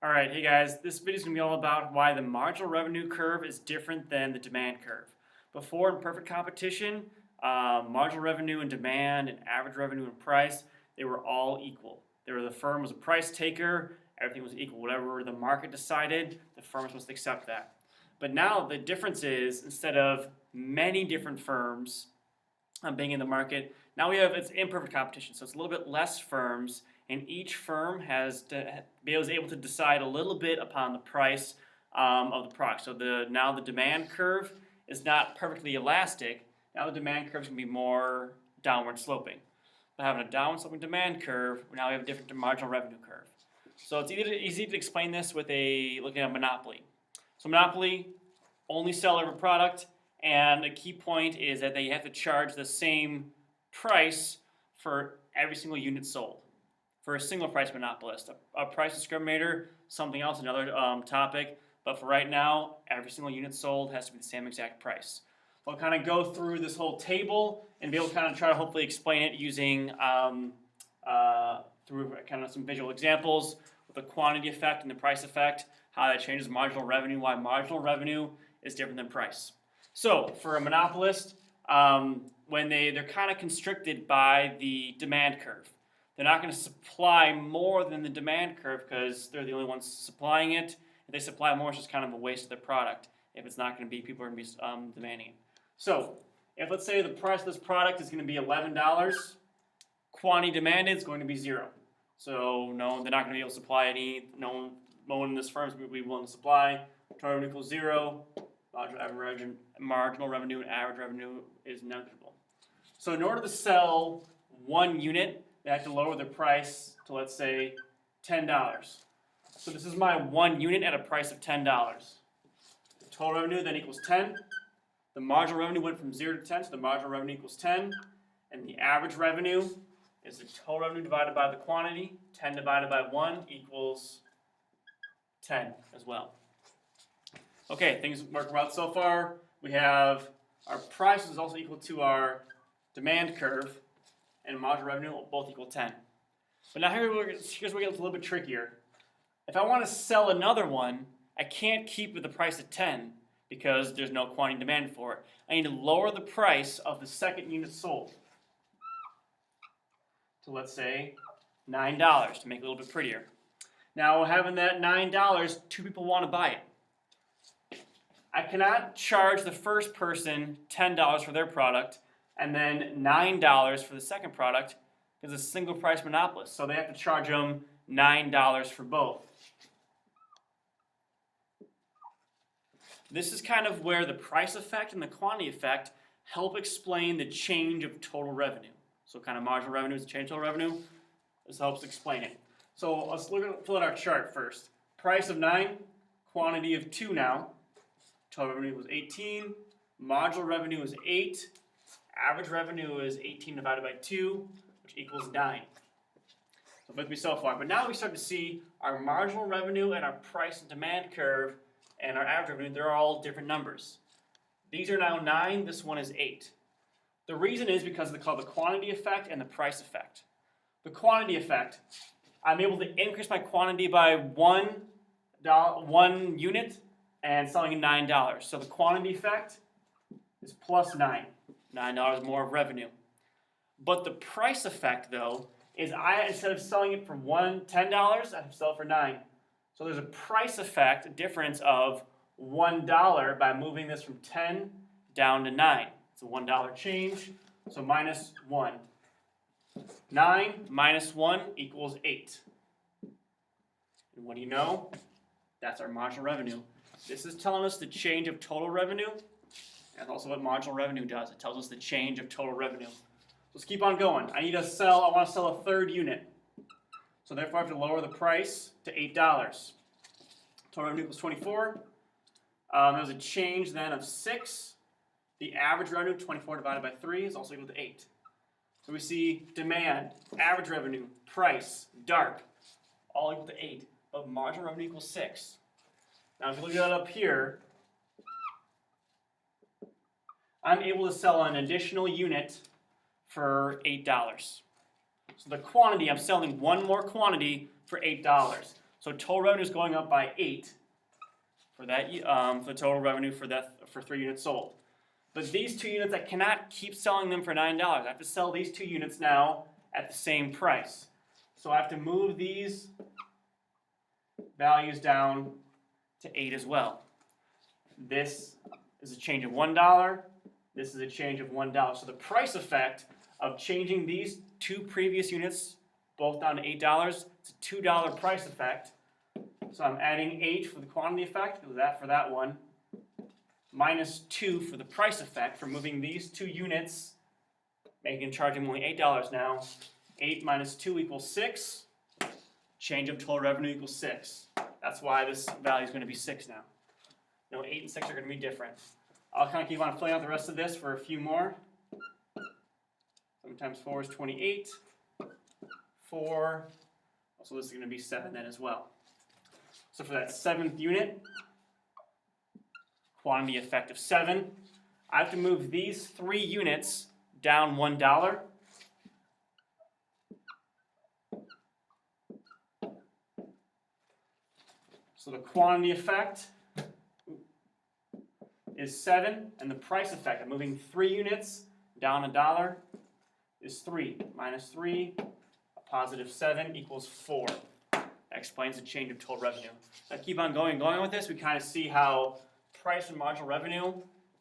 Alright, hey guys, this video is going to be all about why the marginal revenue curve is different than the demand curve. Before, in perfect competition, marginal revenue and demand and average revenue and price, they were all equal. The firm was a price taker, everything was equal. Whatever the market decided, the firm was supposed to accept that. But now the difference is, instead of many different firms being in the market, now it's imperfect competition, so it's a little bit less firms, and each firm was able to decide a little bit upon the price of the product. So now the demand curve is not perfectly elastic. Now the demand curve is going to be more downward sloping. By having a downward sloping demand curve, now we have a different marginal revenue curve. So it's easy to explain this with looking at a monopoly. So monopoly, only sell every product, and a key point is that they have to charge the same price for every single unit sold. For a single price monopolist, a price discriminator, something else, another topic, but for right now, every single unit sold has to be the same exact price. I'll kind of go through this whole table and be able to kind of try to hopefully explain it using through kind of some visual examples with the quantity effect and the price effect, how that changes marginal revenue, why marginal revenue is different than price. So for a monopolist, when they're kind of constricted by the demand curve. They're not going to supply more than the demand curve because they're the only ones supplying it. If they supply more, it's just kind of a waste of their product. If it's not going to be, people are going to be demanding it. So, if let's say the price of this product is going to be $11, quantity demanded is going to be 0. So, no, they're not going to be able to supply any. No one in this firm is going to be willing to supply. Total revenue equals 0. Marginal revenue and average revenue is negligible. So, in order to sell one unit, they have to lower the price to, let's say, $10. So this is my one unit at a price of $10. The total revenue then equals 10. The marginal revenue went from 0 to 10, so the marginal revenue equals 10. And the average revenue is the total revenue divided by the quantity. 10 divided by 1 equals 10 as well. Okay, things work well so far. We have our price is also equal to our demand curve, and marginal revenue will both equal 10. But now here's where it gets a little bit trickier. If I want to sell another one, I can't keep with the price at 10 because there's no quantity demand for it. I need to lower the price of the second unit sold to, let's say, $9 to make it a little bit prettier. Now, having that $9, 2 people want to buy it. I cannot charge the first person $10 for their product and then $9 for the second product because it's a single price monopolist. So they have to charge them $9 for both. This is kind of where the price effect and the quantity effect help explain the change of total revenue. So kind of marginal revenue is the change of total revenue. This helps explain it. So let's fill out our chart first. Price of 9, quantity of 2 now. Total revenue was 18. Marginal revenue is 8. Average revenue is 18 divided by 2, which equals 9. So with me so far. But now we start to see our marginal revenue and our price and demand curve and our average revenue, they're all different numbers. These are now 9, this one is 8. The reason is because they call the quantity effect and the price effect. The quantity effect, I'm able to increase my quantity by one unit and selling at $9. So the quantity effect is plus 9. $9 more of revenue. But the price effect, though, is instead of selling it for $10, I have to sell it for 9. So there's a price effect, a difference of $1 by moving this from 10 down to 9. It's a $1 change, so minus 1. 9 minus 1 equals 8. And what do you know? That's our marginal revenue. This is telling us the change of total revenue. That's also what marginal revenue does. It tells us the change of total revenue. Let's keep on going. I want to sell a third unit. So therefore I have to lower the price to $8. Total revenue equals 24. There's a change then of 6. The average revenue, 24 divided by 3, is also equal to 8. So we see demand, average revenue, price, DARP, all equal to 8. But marginal revenue equals 6. Now if you look at that up here, I'm able to sell an additional unit for $8. So the quantity, I'm selling one more quantity for $8. So total revenue is going up by 8 for that for the total revenue for 3 units sold. But these 2 units, I cannot keep selling them for $9. I have to sell these 2 units now at the same price. So I have to move these values down to 8 as well. This is a change of $1. This is a change of $1. So the price effect of changing these 2 previous units both down to $8, it's a $2 price effect. So I'm adding 8 for the quantity effect, because that for that one, minus 2 for the price effect for moving these 2 units, making charging only $8 now. 8 minus 2 equals 6. Change of total revenue equals 6. That's why this value is going to be 6 now. No, 8 and 6 are going to be different. I'll kind of keep on filling out the rest of this for a few more. 7 times 4 is 28. 4. So this is going to be 7 then as well. So for that 7th unit, quantity effect of 7, I have to move these 3 units down $1. So the quantity effect is 7, and the price effect of moving 3 units down $1 is 3. Minus 3, a positive 7 equals 4. That explains the change of total revenue. Now keep on going with this. We kind of see how price and marginal revenue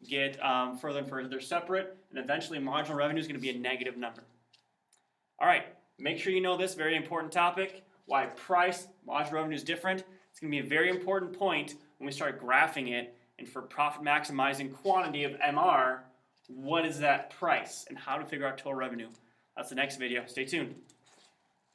get further and further separate, and eventually marginal revenue is going to be a negative number. All right, make sure you know this very important topic, why price, marginal revenue is different. It's going to be a very important point when we start graphing it, and for profit maximizing quantity of MR, what is that price and how to figure out total revenue? That's the next video. Stay tuned.